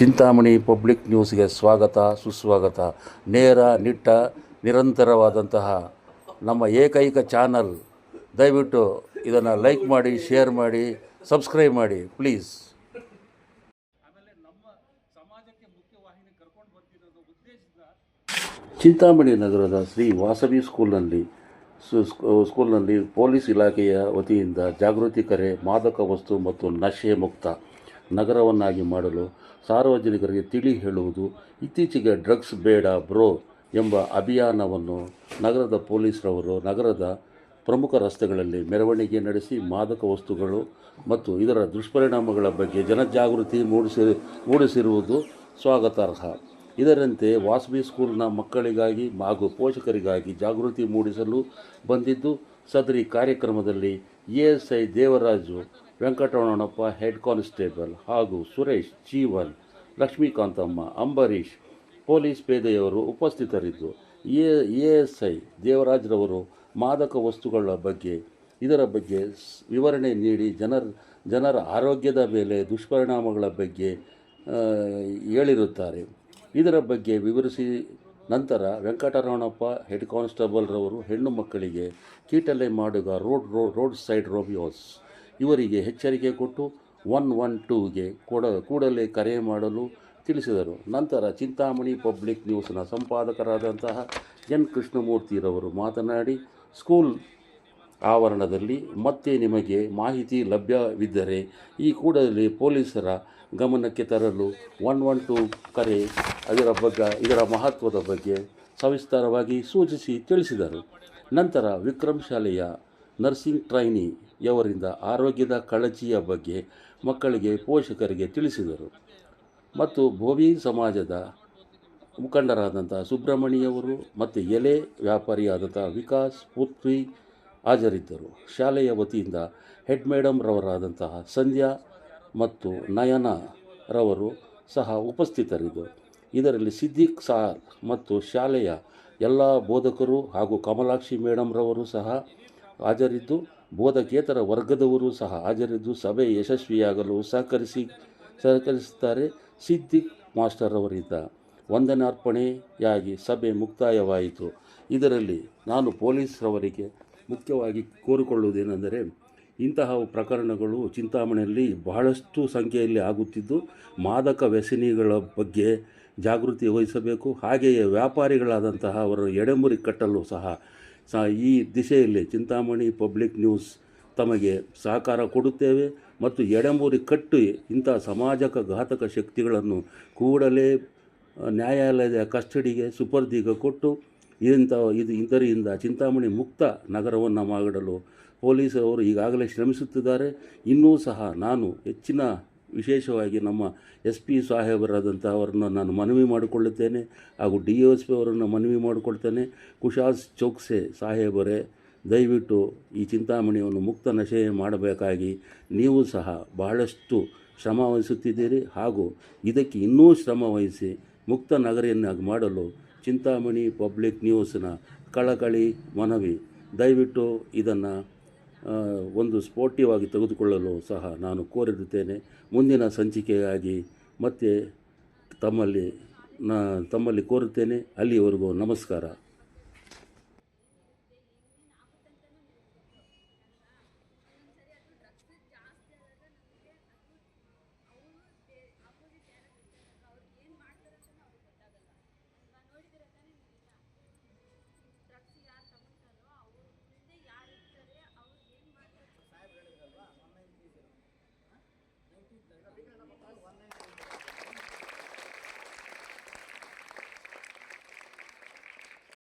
Chintamani public ನ್ಯೂಸ್ಗೆ ಸ್ವಾಗತ ಸುಸ್ವಾಗತ. ನೇರ ನಿಟ್ಟ ನಿರಂತರವಾದಂತಹ ನಮ್ಮ ಏಕೈಕ ಚಾನಲ್. ದಯವಿಟ್ಟು ಇದನ್ನು ಲೈಕ್ ಮಾಡಿ, ಶೇರ್ ಮಾಡಿ, ಸಬ್ಸ್ಕ್ರೈಬ್ ಮಾಡಿ ಪ್ಲೀಸ್. ಚಿಂತಾಮಣಿ ನಗರದ ಶ್ರೀ ವಾಸವಿ ಸ್ಕೂಲ್ನಲ್ಲಿ ಪೊಲೀಸ್ ಇಲಾಖೆಯ ವತಿಯಿಂದ ಜಾಗೃತಿ ಕರೆ, ಮಾದಕ ವಸ್ತು ಮತ್ತು ನಶೆ ಮುಕ್ತ ನಗರವನ್ನಾಗಿ ಮಾಡಲು ಸಾರ್ವಜನಿಕರಿಗೆ ತಿಳಿ ಹೇಳುವುದು. ಇತ್ತೀಚೆಗೆ ಡ್ರಗ್ಸ್ ಬೇಡ ಬ್ರೋ ಎಂಬ ಅಭಿಯಾನವನ್ನು ನಗರದ ಪೊಲೀಸರವರು ನಗರದ ಪ್ರಮುಖ ರಸ್ತೆಗಳಲ್ಲಿ ಮೆರವಣಿಗೆ ನಡೆಸಿ ಮಾದಕ ವಸ್ತುಗಳು ಮತ್ತು ಇದರ ದುಷ್ಪರಿಣಾಮಗಳ ಬಗ್ಗೆ ಜನಜಾಗೃತಿ ಮೂಡಿಸಿರುವುದು ಸ್ವಾಗತಾರ್ಹ. ಇದರಂತೆ ವಾಸವಿ ಸ್ಕೂಲ್ನ ಮಕ್ಕಳಿಗಾಗಿ ಹಾಗೂ ಪೋಷಕರಿಗಾಗಿ ಜಾಗೃತಿ ಮೂಡಿಸಲು ಬಂದಿದ್ದು, ಸದರಿ ಕಾರ್ಯಕ್ರಮದಲ್ಲಿ ASI Devaraju, Venkataramanappa head constable ಹಾಗೂ ಸುರೇಶ್, ಜೀವನ್, ಲಕ್ಷ್ಮೀಕಾಂತಮ್ಮ, ಅಂಬರೀಶ್ ಪೊಲೀಸ್ ಪೇದೆಯವರು ಉಪಸ್ಥಿತರಿದ್ದು, ಎಎಸ್ಐ ದೇವರಾಜ್ರವರು ಮಾದಕ ವಸ್ತುಗಳ ಬಗ್ಗೆ ಇದರ ಬಗ್ಗೆ ವಿವರಣೆ ನೀಡಿ ಜನರ ಆರೋಗ್ಯದ ಮೇಲೆ ದುಷ್ಪರಿಣಾಮಗಳ ಬಗ್ಗೆ ಹೇಳಿರುತ್ತಾರೆ. ಇದರ ಬಗ್ಗೆ ವಿವರಿಸಿ ನಂತರ ವೆಂಕಟರಮಣಪ್ಪ ಹೆಡ್ ಕಾನ್ಸ್ಟೇಬಲ್ರವರು ಹೆಣ್ಣು ಮಕ್ಕಳಿಗೆ ಕೀಟಲೆ ಮಾಡುಗ ರೋಡ್ ಸೈಡ್ ರೋಮಿಯೋಸ್ ಇವರಿಗೆ ಎಚ್ಚರಿಕೆ ಕೊಟ್ಟು 112ಗೆ ಕೂಡಲೇ ಕರೆ ಮಾಡಲು ತಿಳಿಸಿದರು. ನಂತರ ಚಿಂತಾಮಣಿ ಪಬ್ಲಿಕ್ ನ್ಯೂಸ್ನ ಸಂಪಾದಕರಾದಂತಹ ಎನ್ ಕೃಷ್ಣಮೂರ್ತಿರವರು ಮಾತನಾಡಿ, ಸ್ಕೂಲ್ ಆವರಣದಲ್ಲಿ ಮತ್ತೆ ನಿಮಗೆ ಮಾಹಿತಿ ಲಭ್ಯವಿದ್ದರೆ ಈ ಕೂಡಲೇ ಪೊಲೀಸರ ಗಮನಕ್ಕೆ ತರಲು 112 ಕರೆ, ಇದರ ಮಹತ್ವದ ಬಗ್ಗೆ ಸವಿಸ್ತಾರವಾಗಿ ಸೂಚಿಸಿ ತಿಳಿಸಿದರು. ನಂತರ ವಿಕ್ರಮ್ ಶಾಲೆಯ ನರ್ಸಿಂಗ್ ಟ್ರೈನಿಯವರಿಂದ ಆರೋಗ್ಯದ ಕಾಳಜಿಯ ಬಗ್ಗೆ ಮಕ್ಕಳಿಗೆ, ಪೋಷಕರಿಗೆ ತಿಳಿಸಿದರು. ಮತ್ತು ಭೋವಿ ಸಮಾಜದ ಮುಖಂಡರಾದಂಥ ಸುಬ್ರಹ್ಮಣಿಯವರು ಮತ್ತು ಎಲೆ ವ್ಯಾಪಾರಿಯಾದಂಥ ವಿಕಾಸ್ ಪೃಥ್ವಿ ಹಾಜರಿದ್ದರು. ಶಾಲೆಯ ವತಿಯಿಂದ ಹೆಡ್ ಮೇಡಮ್ ರವರಾದಂತಹ ಸಂಧ್ಯಾ ಮತ್ತು ನಯನ ರವರು ಸಹ ಉಪಸ್ಥಿತರಿದ್ದರು. ಇದರಲ್ಲಿ ಸಿದ್ದಿಕ್ ಸಾರ್ ಮತ್ತು ಶಾಲೆಯ ಎಲ್ಲ ಬೋಧಕರು ಹಾಗೂ ಕಮಲಾಕ್ಷಿ ಮೇಡಮ್ ರವರು ಸಹ ಹಾಜರಿದ್ದು, ಬೋಧಕೇತರ ವರ್ಗದವರು ಸಹ ಹಾಜರಿದ್ದು ಸಭೆ ಯಶಸ್ವಿಯಾಗಲು ಸಹಕರಿಸುತ್ತಾರೆ. ಸಿದ್ದಿಕ್ ಮಾಸ್ಟರ್ ಅವರಿಂದ ವಂದನಾರ್ಪಣೆಯಾಗಿ ಸಭೆ ಮುಕ್ತಾಯವಾಯಿತು. ಇದರಲ್ಲಿ ನಾನು ಪೊಲೀಸರವರಿಗೆ ಮುಖ್ಯವಾಗಿ ಕೋರಿಕೊಳ್ಳುವುದೇನೆಂದರೆ, ಇಂತಹ ಪ್ರಕರಣಗಳು ಚಿಂತಾಮಣಿಯಲ್ಲಿ ಬಹಳಷ್ಟು ಸಂಖ್ಯೆಯಲ್ಲಿ ಆಗುತ್ತಿದ್ದು, ಮಾದಕ ವ್ಯಸನಿಗಳ ಬಗ್ಗೆ ಜಾಗೃತಿ ವಹಿಸಬೇಕು. ಹಾಗೆಯೇ ವ್ಯಾಪಾರಿಗಳಾದಂತಹ ಅವರ ಎಡೆಮುರಿ ಕಟ್ಟಲು ಸಹ ಈ ದಿಶೆಯಲ್ಲಿ ಚಿಂತಾಮಣಿ ಪಬ್ಲಿಕ್ ನ್ಯೂಸ್ ತಮಗೆ ಸಹಕಾರ ಕೊಡುತ್ತೇವೆ. ಮತ್ತು ಎಡೆಮುರಿ ಕಟ್ಟು ಇಂಥ ಸಮಾಜಕ ಘಾತಕ ಶಕ್ತಿಗಳನ್ನು ಕೂಡಲೇ ನ್ಯಾಯಾಲಯದ ಕಸ್ಟಡಿಗೆ ಸುಪರ್ದಿಗೆ ಕೊಟ್ಟು ಇದರಿಂದ ಚಿಂತಾಮಣಿ ಮುಕ್ತ ನಗರವನ್ನು ಮಾಡಲು ಪೊಲೀಸರವರು ಈಗಾಗಲೇ ಶ್ರಮಿಸುತ್ತಿದ್ದಾರೆ. ಇನ್ನೂ ಸಹ ನಾನು ಹೆಚ್ಚಿನ ವಿಶೇಷವಾಗಿ ನಮ್ಮ SP ಸಾಹೇಬರಾದಂಥ ಅವರನ್ನು ನಾನು ಮನವಿ ಮಾಡಿಕೊಳ್ಳುತ್ತೇನೆ ಹಾಗೂ DSP ಅವರನ್ನು ಮನವಿ ಮಾಡಿಕೊಳ್ತೇನೆ. ಕುಶಾಲ್ ಚೌಕ್ಸೆ ಸಾಹೇಬರೇ, ದಯವಿಟ್ಟು ಈ ಚಿಂತಾಮಣಿಯನ್ನು ಮುಕ್ತ ನಶೆ ಮಾಡಬೇಕಾಗಿ ನೀವು ಸಹ ಬಹಳಷ್ಟು ಶ್ರಮ ವಹಿಸುತ್ತಿದ್ದೀರಿ ಹಾಗೂ ಇದಕ್ಕೆ ಇನ್ನೂ ಶ್ರಮ ವಹಿಸಿ ಮುಕ್ತ ನಗರಿಯನ್ನಾಗಿ ಮಾಡಲು ಚಿಂತಾಮಣಿ ಪಬ್ಲಿಕ್ ನ್ಯೂಸ್ನ ಕಳಕಳಿ ಮನವಿ. ದಯವಿಟ್ಟು ಇದನ್ನು ಒಂದು ಸ್ಪೋರ್ಟಿವ್ ಆಗಿ ತೆಗೆದುಕೊಳ್ಳಲು ಸಹ ನಾನು ಕೋರಿರುತ್ತೇನೆ. ಮುಂದಿನ ಸಂಚಿಕೆಯಾಗಿ ಮತ್ತೆ ತಮ್ಮಲ್ಲಿ ಕೋರುತ್ತೇನೆ. ಅಲ್ಲಿವರೆಗೂ ನಮಸ್ಕಾರ.